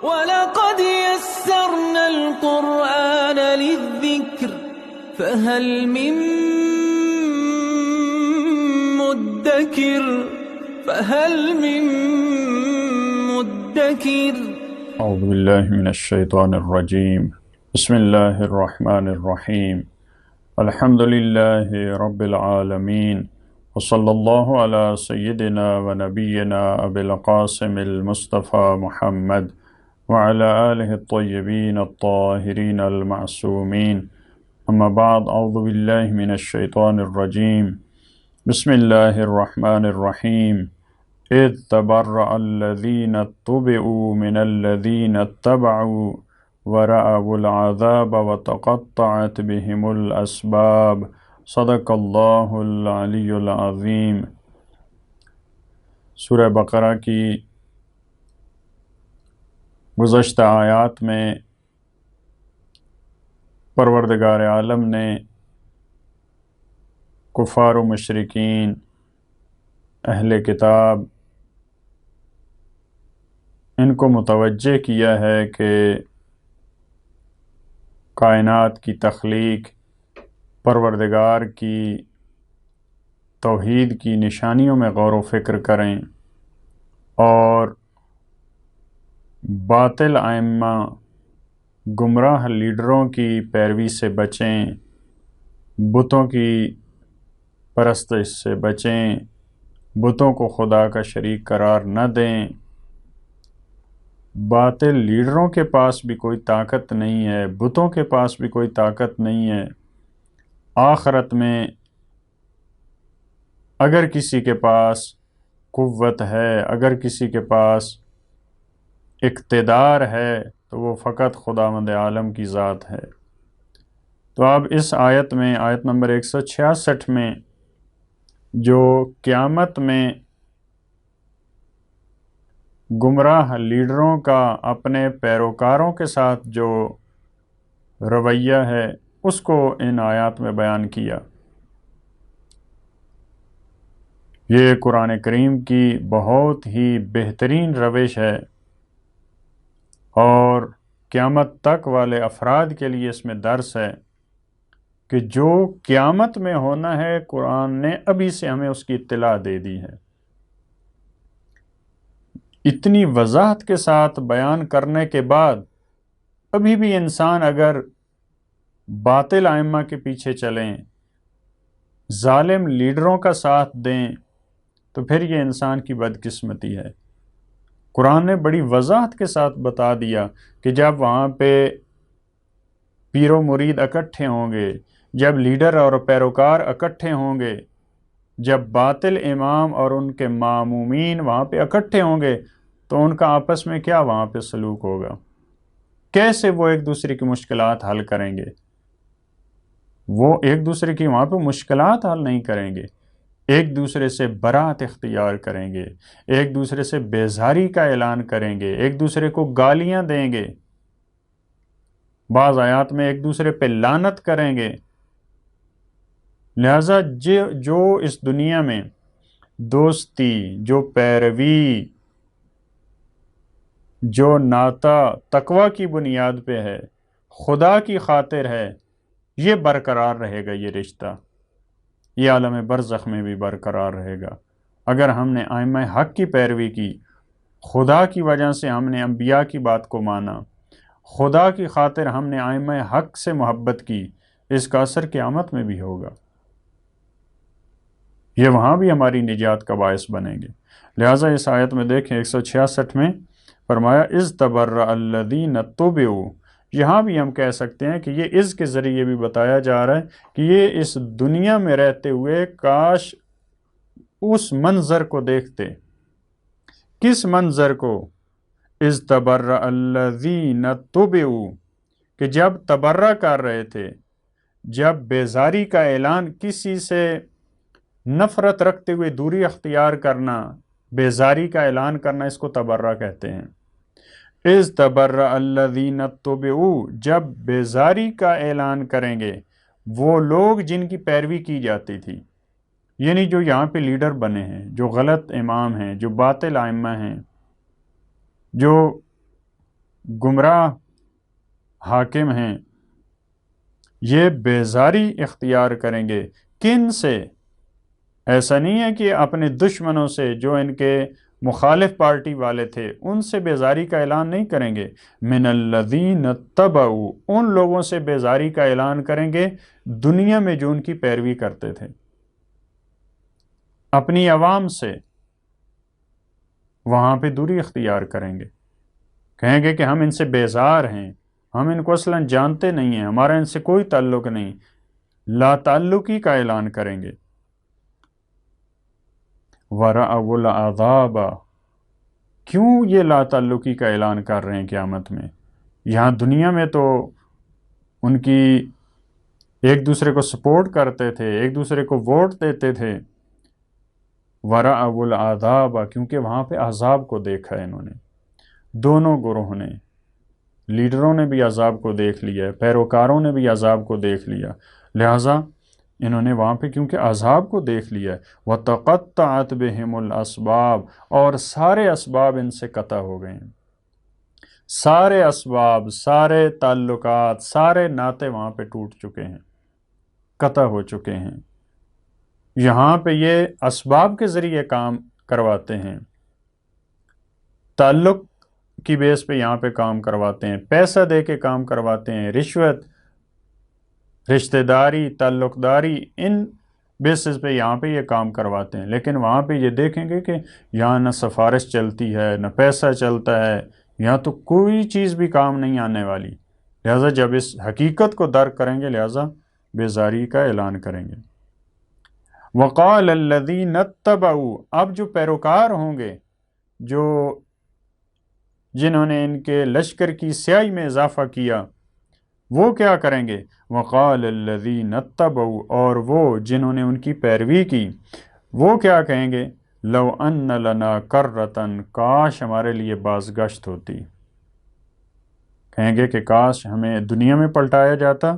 وَلَقَدْ يَسَّرْنَا الْقُرْآنَ لِلذِّكْرِ فَهَلْ مِن مُّدَّكِرٍ اعوذ باللہ من الشیطان الرجیم بسم اللہ الرحمن الرحیم الحمد للہ رب العالمین وصلی اللہ علی سیدنا و نبینا ابی القاسم المصطفى محمد وعلى آلہ الطیبین الطاہرین المعصومین اما بعد اعوذ باللہ من الشیطان الرجیم بسم اللہ الرحمن الرحیم اذ تبرأ الذین اتبعوا من الذین اتبعوا ورأوا العذاب وتقطعت بهم الاسباب صدق اللہ العلی العظیم۔ سورہ بقرہ کی گزشتہ آیات میں پروردگار عالم نے کفار و مشرکین، اہل کتاب، ان کو متوجہ کیا ہے کہ کائنات کی تخلیق پروردگار کی توحید کی نشانیوں میں غور و فکر کریں اور باطل ائمہ، گمراہ لیڈروں کی پیروی سے بچیں، بتوں کی پرستش سے بچیں، بتوں کو خدا کا شریک قرار نہ دیں۔ باطل لیڈروں کے پاس بھی کوئی طاقت نہیں ہے، بتوں کے پاس بھی کوئی طاقت نہیں ہے۔ آخرت میں اگر کسی کے پاس قوت ہے، اگر کسی کے پاس اقتدار ہے تو وہ فقط خداوند عالم کی ذات ہے۔ تو اب اس آیت میں، آیت نمبر 166 میں، جو قیامت میں گمراہ لیڈروں کا اپنے پیروکاروں کے ساتھ جو رویہ ہے اس کو ان آیات میں بیان کیا۔ یہ قرآن کریم کی بہت ہی بہترین روش ہے اور قیامت تک والے افراد کے لیے اس میں درس ہے کہ جو قیامت میں ہونا ہے قرآن نے ابھی سے ہمیں اس کی اطلاع دے دی ہے۔ اتنی وضاحت کے ساتھ بیان کرنے کے بعد ابھی بھی انسان اگر باطل ائمہ کے پیچھے چلیں، ظالم لیڈروں کا ساتھ دیں تو پھر یہ انسان کی بدقسمتی ہے۔ قرآن نے بڑی وضاحت کے ساتھ بتا دیا کہ جب وہاں پہ پیر و مرید اکٹھے ہوں گے، جب لیڈر اور پیروکار اکٹھے ہوں گے، جب باطل امام اور ان کے مامومین وہاں پہ اکٹھے ہوں گے تو ان کا آپس میں کیا وہاں پہ سلوک ہوگا؟ کیسے وہ ایک دوسرے کی مشکلات حل کریں گے؟ وہ ایک دوسرے کی وہاں پہ مشکلات حل نہیں کریں گے، ایک دوسرے سے برات اختیار کریں گے، ایک دوسرے سے بیزاری کا اعلان کریں گے، ایک دوسرے کو گالیاں دیں گے، بعض آیات میں ایک دوسرے پہ لعنت کریں گے۔ لہذا جو اس دنیا میں دوستی، جو پیروی، جو ناطہ تقوی کی بنیاد پہ ہے، خدا کی خاطر ہے، یہ برقرار رہے گا، یہ رشتہ یہ عالم برزخ میں بھی برقرار رہے گا۔ اگر ہم نے ائمہ حق کی پیروی کی، خدا کی وجہ سے ہم نے انبیاء کی بات کو مانا، خدا کی خاطر ہم نے ائمہ حق سے محبت کی، اس کا اثر قیامت میں بھی ہوگا، یہ وہاں بھی ہماری نجات کا باعث بنیں گے۔ لہٰذا اس آیت میں دیکھیں 166 میں فرمایا اذ تبرأ الذین اتبعوا، یہاں بھی ہم کہہ سکتے ہیں کہ یہ اذ کے ذریعے بھی بتایا جا رہا ہے کہ یہ اس دنیا میں رہتے ہوئے کاش اس منظر کو دیکھتے۔ کس منظر کو؟ اذ تبرأ الذین اتبعوا، کہ جب تبرہ کر رہے تھے، جب بیزاری کا اعلان، کسی سے نفرت رکھتے ہوئے دوری اختیار کرنا، بیزاری کا اعلان کرنا، اس کو تبرہ کہتے ہیں۔ اذ تبرأ الذین اتبعوا، جب بیزاری کا اعلان کریں گے وہ لوگ جن کی پیروی کی جاتی تھی، یعنی جو یہاں پہ لیڈر بنے ہیں، جو غلط امام ہیں، جو باطل ائمہ ہیں، جو گمراہ حاکم ہیں یہ بیزاری اختیار کریں گے. کن سے؟ ایسا نہیں ہے کہ اپنے دشمنوں سے جو ان کے مخالف پارٹی والے تھے ان سے بیزاری کا اعلان نہیں کریں گے. من الذین اتبعوا، ان لوگوں سے بیزاری کا اعلان کریں گے دنیا میں جو ان کی پیروی کرتے تھے. اپنی عوام سے وہاں پہ دوری اختیار کریں گے، کہیں گے کہ ہم ان سے بیزار ہیں، ہم ان کو اصلاً جانتے نہیں ہیں، ہمارا ان سے کوئی تعلق نہیں، لا تعلقی کا اعلان کریں گے. وَرَأَوُا الْعَذَابَ، کیوں یہ لا تعلقی کا اعلان کر رہے ہیں قیامت میں؟ یہاں دنیا میں تو ان کی ایک دوسرے کو سپورٹ کرتے تھے، ایک دوسرے کو ووٹ دیتے تھے. وَرَأَوُا الْعَذَابَ، کیونکہ وہاں پہ عذاب کو دیکھا ہے انہوں نے. دونوں گروہ نے، لیڈروں نے بھی عذاب کو دیکھ لیا، پیروکاروں نے بھی عذاب کو دیکھ لیا، لہٰذا انہوں نے وہاں پہ کیونکہ عذاب کو دیکھ لیا. وَتَقَطَّعَتْ بِهِمُ الْأَسْبَابُ، اور سارے اسباب ان سے قطع ہو گئے ہیں. سارے اسباب، سارے تعلقات، سارے ناطے وہاں پہ ٹوٹ چکے ہیں، قطع ہو چکے ہیں. یہاں پہ یہ اسباب کے ذریعے کام کرواتے ہیں، تعلق کی بیس پہ یہاں پہ کام کرواتے ہیں، پیسہ دے کے کام کرواتے ہیں، رشوت، رشتہ داری، تعلق داری، ان بیسز پہ یہاں پہ یہ کام کرواتے ہیں. لیکن وہاں پہ یہ دیکھیں گے کہ یہاں نہ سفارش چلتی ہے، نہ پیسہ چلتا ہے، یہاں تو کوئی چیز بھی کام نہیں آنے والی. لہٰذا جب اس حقیقت کو درک کریں گے لہٰذا بیزاری کا اعلان کریں گے. وقال الذین اتبعوا، اب جو پیروکار ہوں گے، جنہوں نے ان کے لشکر کی سیاہی میں اضافہ کیا، وہ کیا کریں گے؟ وقال الذین اتبعوا، اور وہ جنہوں نے ان کی پیروی کی وہ کیا کہیں گے؟ لو ان لنا کرۃ، کاش ہمارے لیے بازگشت ہوتی. کہیں گے کہ کاش ہمیں دنیا میں پلٹایا جاتا.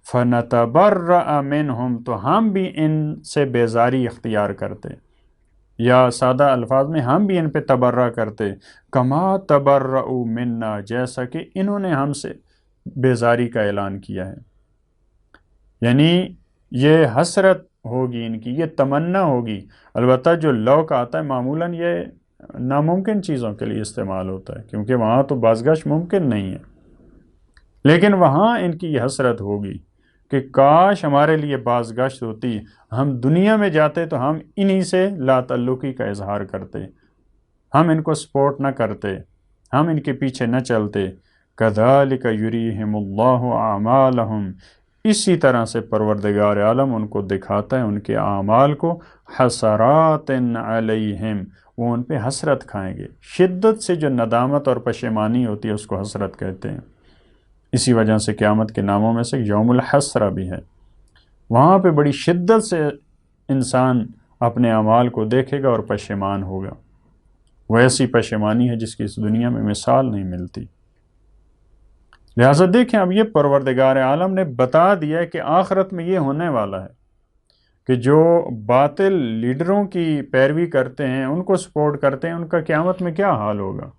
فنتبرأ منہم، تو ہم بھی ان سے بیزاری اختیار کرتے، یا سادہ الفاظ میں ہم بھی ان پہ تبرہ کرتے. کما تبرؤوا منا، جیسا کہ انہوں نے ہم سے بیزاری کا اعلان کیا ہے. یعنی یہ حسرت ہوگی ان کی، یہ تمنا ہوگی. البتہ جو لو کا آتا ہے معمولاً یہ ناممکن چیزوں کے لیے استعمال ہوتا ہے، کیونکہ وہاں تو بازگشت ممکن نہیں ہے. لیکن وہاں ان کی یہ حسرت ہوگی کہ کاش ہمارے لیے بازگشت ہوتی، ہم دنیا میں جاتے تو ہم انہی سے لا تعلقی کا اظہار کرتے، ہم ان کو سپورٹ نہ کرتے، ہم ان کے پیچھے نہ چلتے. کذالک یریہم اللہ اعمالہم، اسی طرح سے پروردگار عالم ان کو دکھاتا ہے ان کے اعمال کو. حسرات علیہم، وہ ان پہ حسرت کھائیں گے. شدت سے جو ندامت اور پشیمانی ہوتی ہے اس کو حسرت کہتے ہیں. اسی وجہ سے قیامت کے ناموں میں سے یوم الحسرہ بھی ہے. وہاں پہ بڑی شدت سے انسان اپنے اعمال کو دیکھے گا اور پشیمان ہوگا. وہ ایسی پشیمانی ہے جس کی اس دنیا میں مثال نہیں ملتی. لہٰذا دیکھیں اب یہ پروردگار عالم نے بتا دیا کہ آخرت میں یہ ہونے والا ہے کہ جو باطل لیڈروں کی پیروی کرتے ہیں، ان کو سپورٹ کرتے ہیں، ان کا قیامت میں کیا حال ہوگا.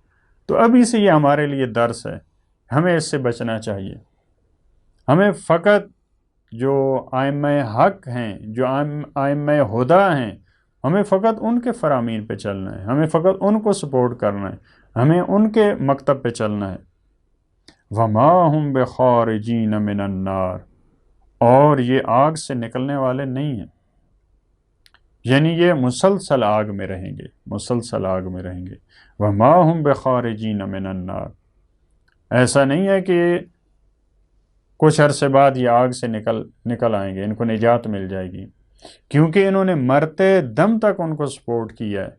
تو ابھی سے یہ ہمارے لیے درس ہے، ہمیں اس سے بچنا چاہیے. ہمیں فقط جو ائمہ حق ہیں، جو ائمہ ہدیٰ ہیں، ہمیں فقط ان کے فرامین پہ چلنا ہے، ہمیں فقط ان کو سپورٹ کرنا ہے، ہمیں ان کے مکتب پہ چلنا ہے. وما ہم بخارجین من النار، اور یہ آگ سے نکلنے والے نہیں ہیں. یعنی یہ مسلسل آگ میں رہیں گے، مسلسل آگ میں رہیں گے. وما ہم بخارجین من النار، ایسا نہیں ہے کہ کچھ عرصے بعد یہ آگ سے نکل آئیں گے، ان کو نجات مل جائے گی، کیونکہ انہوں نے مرتے دم تک ان کو سپورٹ کیا ہے.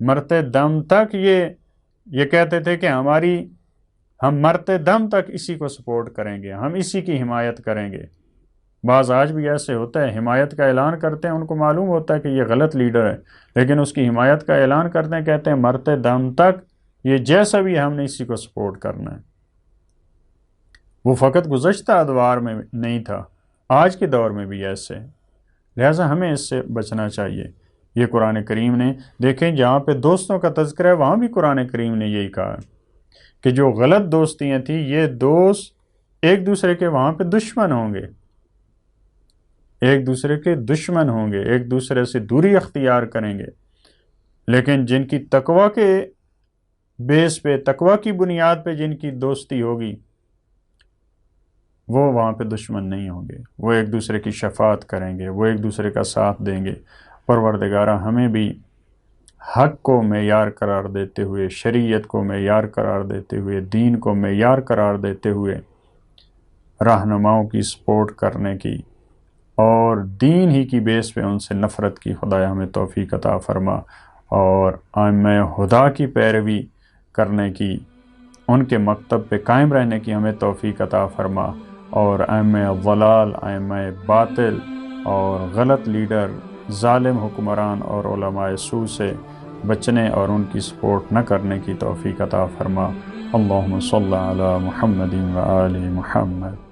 مرتے دم تک یہ کہتے تھے کہ ہم مرتے دم تک اسی کو سپورٹ کریں گے، ہم اسی کی حمایت کریں گے. بعض آج بھی ایسے ہوتا ہے، حمایت کا اعلان کرتے ہیں، ان کو معلوم ہوتا ہے کہ یہ غلط لیڈر ہے، لیکن اس کی حمایت کا اعلان کرتے ہیں، کہتے ہیں مرتے دم تک یہ جیسا بھی ہے ہم نے اسی کو سپورٹ کرنا ہے. وہ فقط گزشتہ ادوار میں نہیں تھا، آج کے دور میں بھی ایسے. لہٰذا ہمیں اس سے بچنا چاہیے. یہ قرآن کریم نے دیکھیں جہاں پہ دوستوں کا تذکرہ ہے وہاں بھی قرآن کریم نے یہی کہا. کہ جو غلط دوستیاں تھیں یہ دوست ایک دوسرے کے وہاں پہ دشمن ہوں گے، ایک دوسرے کے دشمن ہوں گے، ایک دوسرے سے دوری اختیار کریں گے، لیکن جن کی تقوی کے بیس پہ، تقوی کی بنیاد پہ جن کی دوستی ہوگی وہ وہاں پہ دشمن نہیں ہوں گے، وہ ایک دوسرے کی شفاعت کریں گے، وہ ایک دوسرے کا ساتھ دیں گے۔ پروردگارہ ہمیں بھی حق کو معیار قرار دیتے ہوئے، شریعت کو معیار قرار دیتے ہوئے، دین کو معیار قرار دیتے ہوئے رہنماؤں کی سپورٹ کرنے کی اور دین ہی کی بیس پہ ان سے نفرت کی خدایا ہمیں توفیق عطا فرما، اور ائمہ ہدا کی پیروی کرنے کی، ان کے مکتب پہ قائم رہنے کی ہمیں توفیق عطا فرما، اور ائمہ ضلال، ائمہ باطل اور غلط لیڈر، ظالم حکمران اور علماء سوء سے بچنے اور ان کی سپورٹ نہ کرنے کی توفیق عطا فرما۔ اللہم صلی علی محمد و آل محمد۔